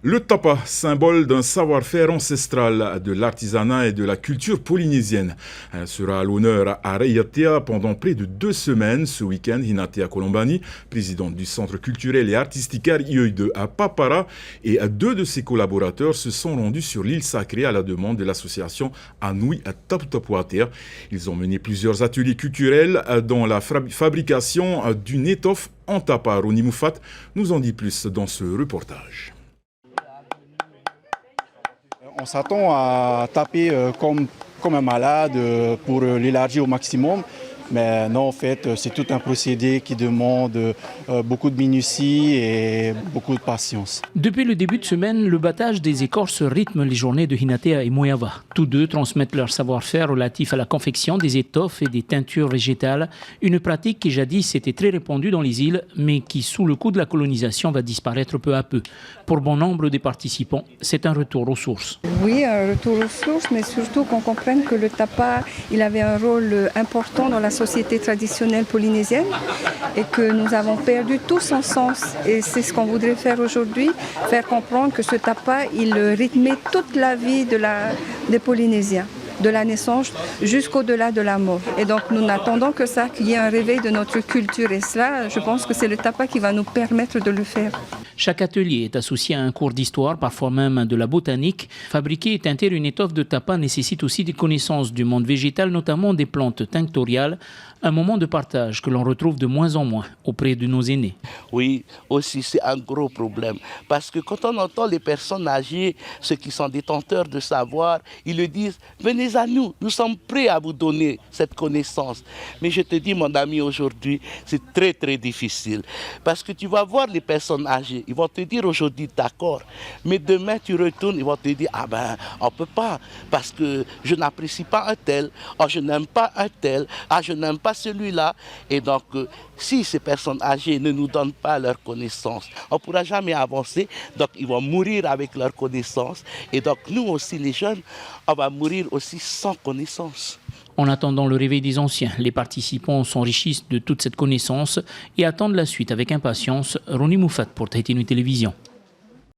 Le tapa, symbole d'un savoir-faire ancestral, de l'artisanat et de la culture polynésienne, sera à l'honneur à Raiatea pendant près de 2 semaines. Ce week-end, Hinatea Colombani, présidente du Centre culturel et artistique Arioide à Papara, et 2 de ses collaborateurs se sont rendus sur l'île sacrée à la demande de l'association Anui Taputapuatea. Ils ont mené plusieurs ateliers culturels dans la fabrication d'une étoffe en tapa. Roni Moufat nous en dit plus dans ce reportage. On s'attend à taper comme un malade pour l'élargir au maximum. Mais non, en fait, c'est tout un procédé qui demande beaucoup de minutie et beaucoup de patience. Depuis le début de semaine, le battage des écorces rythme les journées de Hinatea et Moyava. Tous deux transmettent leur savoir-faire relatif à la confection des étoffes et des teintures végétales, une pratique qui jadis était très répandue dans les îles, mais qui, sous le coup de la colonisation, va disparaître peu à peu. Pour bon nombre des participants, c'est un retour aux sources. Oui, un retour aux sources, mais surtout qu'on comprenne que le tapa, il avait un rôle important dans la société traditionnelle polynésienne et que nous avons perdu tout son sens. Et c'est ce qu'on voudrait faire aujourd'hui, faire comprendre que ce tapa, il rythmait toute la vie des Polynésiens, de la naissance jusqu'au-delà de la mort. Et donc nous n'attendons que ça, qu'il y ait un réveil de notre culture. Et cela, je pense que c'est le tapa qui va nous permettre de le faire. Chaque atelier est associé à un cours d'histoire, parfois même de la botanique. Fabriquer et teinter une étoffe de tapa nécessite aussi des connaissances du monde végétal, notamment des plantes tinctoriales, un moment de partage que l'on retrouve de moins en moins auprès de nos aînés. Oui, aussi c'est un gros problème, parce que quand on entend les personnes âgées, ceux qui sont détenteurs de savoir, ils le disent, venez à nous, nous sommes prêts à vous donner cette connaissance. Mais je te dis, mon ami, aujourd'hui, c'est très très difficile, parce que tu vas voir les personnes âgées, ils vont te dire aujourd'hui d'accord, mais demain tu retournes, ils vont te dire, ah ben, on ne peut pas, parce que je n'apprécie pas un tel, oh, je n'aime pas un tel, ah, je n'aime pas celui-là. Et donc, si ces personnes âgées ne nous donnent pas leurs connaissances, on ne pourra jamais avancer. Donc, ils vont mourir avec leurs connaissances. Et donc, nous aussi, les jeunes, on va mourir aussi sans connaissance. En attendant le réveil des anciens, les participants s'enrichissent de toute cette connaissance et attendent la suite avec impatience. Roni Moufat pour Tahiti Nui Télévision.